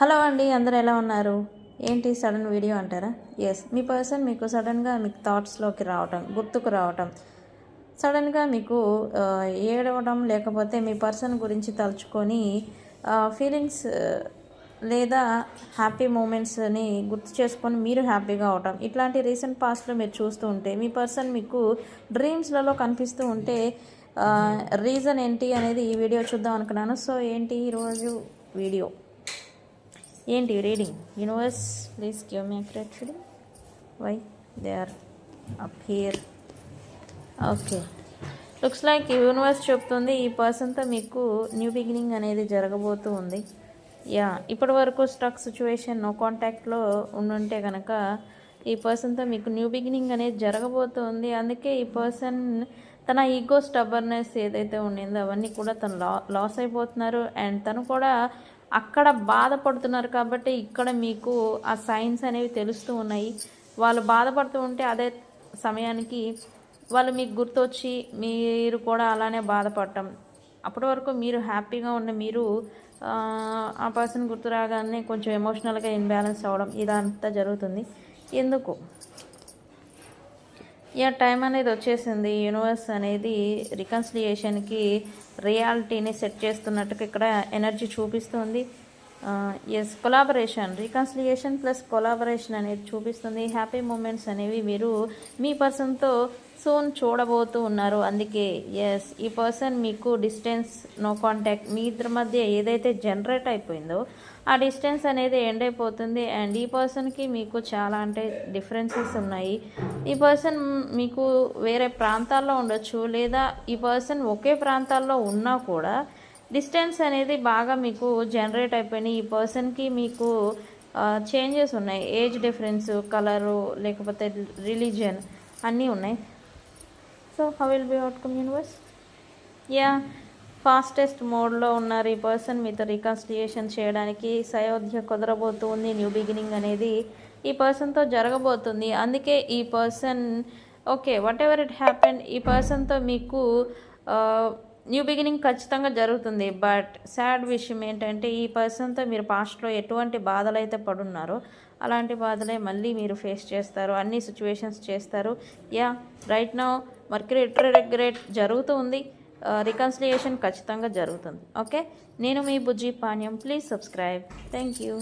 Hello అండి, అందరూ ఎలా ఉన్నారు? ఏంటి సడన్ వీడియో అంటారా? ఎస్, మీ పర్సన్ మీకు సడన్గా మీకు థాట్స్లోకి రావటం, గుర్తుకు రావటం, సడన్గా మీకు ఏడవడం, లేకపోతే మీ పర్సన్ గురించి తలుచుకొని ఫీలింగ్స్ లేదా హ్యాపీ మూమెంట్స్ని గుర్తు చేసుకొని మీరు హ్యాపీగా అవటం, ఇట్లాంటి రీసెంట్ పాస్ట్లో మీరు చూస్తూ ఉంటే మీ పర్సన్ మీకు డ్రీమ్స్లలో కనిపిస్తూ ఉంటే రీజన్ ఏంటి అనేది ఈ వీడియో చూద్దాం అనుకున్నాను. సో ఏంటి ఈరోజు వీడియో ఏంటి reading? Universe please give me accurate reading. Why they are up here? Okay, looks like universe చెప్తుంది ఈ పర్సన్తో మీకు న్యూ బిగినింగ్ అనేది జరగబోతూ ఉంది. ఇప్పటి వరకు స్టక్ సిచ్యువేషన్, నో కాంటాక్ట్లో ఉండుంటే కనుక ఈ పర్సన్తో మీకు న్యూ బిగినింగ్ అనేది జరగబోతుంది. అందుకే ఈ పర్సన్ తన ఈగో స్టబర్నెస్ ఏదైతే ఉండిందో అవన్నీ కూడా తను లాస్ అయిపోతున్నారు. అండ్ తను కూడా అక్కడ బాధపడుతున్నారు కాబట్టి ఇక్కడ మీకు ఆ సైన్స్ అనేవి తెలుస్తూ ఉన్నాయి. వాళ్ళు బాధపడుతూ ఉంటే అదే సమయానికి వాళ్ళు మీకు గుర్తొచ్చి మీరు కూడా అలానే బాధపడటం, అప్పటి వరకు మీరు హ్యాపీగా ఉన్న మీరు ఆ పర్సన్ గుర్తు రాగానే కొంచెం ఎమోషనల్గా ఇన్బ్యాలెన్స్ అవ్వడం, ఇదంతా జరుగుతుంది. ఎందుకు టైం అనేది వచ్చేసింది. యూనివర్స్ అనేది రికన్సిలియేషన్కి రియాలిటీని సెట్ చేస్తున్నట్టుగా ఇక్కడ ఎనర్జీ చూపిస్తుంది. Yes, collaboration, reconciliation plus collaboration అనేది చూపిస్తుంది. హ్యాపీ మూమెంట్స్ అనేవి మీరు మీ పర్సన్తో సూన్ చూడబోతూ ఉన్నారు. అందుకే ఎస్, ఈ పర్సన్ మీకు డిస్టెన్స్, నో కాంటాక్ట్, మీ ఇద్దరి మధ్య ఏదైతే జనరేట్ అయిపోయిందో ఆ డిస్టెన్స్ అనేది ఎండ్ అయిపోతుంది. అండ్ ఈ పర్సన్కి మీకు చాలా అంటే డిఫరెన్సెస్ ఉన్నాయి. ఈ పర్సన్ మీకు వేరే ప్రాంతాల్లో ఉండొచ్చు, లేదా ఈ పర్సన్ ఒకే ప్రాంతాల్లో ఉన్నా కూడా డిస్టెన్స్ అనేది బాగా మీకు జనరేట్ అయిపోయినాయి. ఈ పర్సన్కి మీకు చేంజెస్ ఉన్నాయి. ఏజ్ డిఫరెన్స్, కలరు, లేకపోతే రిలీజియన్ అన్నీ ఉన్నాయి. So how will be outcome universe? Fastest మోడ్లో ఉన్నారు ఈ పర్సన్. మీతో రికన్సిలియేషన్ చేయడానికి సయోధ్య కుదరబోతుంది. న్యూ బిగినింగ్ అనేది ఈ పర్సన్తో జరగబోతుంది. అందుకే ఈ person okay, what ever it happen, ఈ పర్సన్తో మీకు న్యూ బిగినింగ్ ఖచ్చితంగా జరుగుతుంది. బట్ సాడ్ విషయం ఏంటంటే ఈ పర్సన్తో మీరు పాస్ట్లో ఎటువంటి బాధలు అయితే పడున్నారో అలాంటి బాధలే మళ్ళీ మీరు ఫేస్ చేస్తారు, అన్ని సిచ్యువేషన్స్ చేస్తారు. రైట్ నౌ మర్క్యూరీ రెట్రోగ్రేడ్ జరుగుతూ ఉంది. రికన్సిలియేషన్ ఖచ్చితంగా జరుగుతుంది. ఓకే, నేను మీ Bujji Panyam. Please subscribe. Thank you.